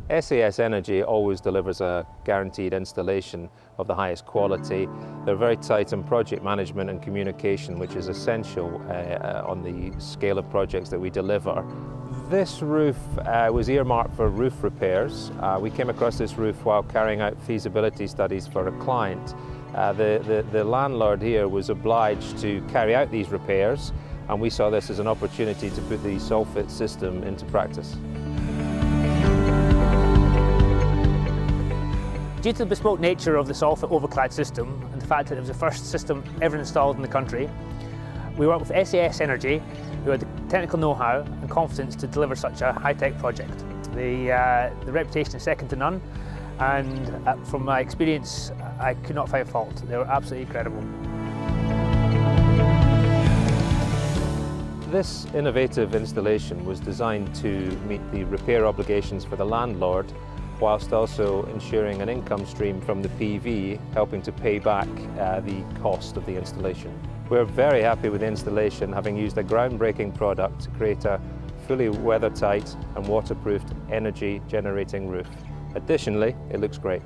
SAS ENERGY always delivers a guaranteed installation of the highest quality. They're very tight on project management and communication, which is essential on the scale of projects that we deliver. This roof was earmarked for roof repairs. We came across this roof while carrying out feasibility studies for a client. The landlord here was obliged to carry out these repairs, and we saw this as an opportunity to put the SolFiT system into practice. Due to the bespoke nature of the Solar Over-Clad system and the fact that it was the first system ever installed in the country, we worked with SAS ENERGY, who had the technical know-how and confidence to deliver such a high-tech project. The reputation is second to none, and from my experience, I could not find fault. They were absolutely incredible. This innovative installation was designed to meet the repair obligations for the landlord, whilst also ensuring an income stream from the PV, helping to pay back the cost of the installation. We're very happy with the installation, having used a groundbreaking product to create a fully weather-tight and waterproofed energy generating roof. Additionally, it looks great.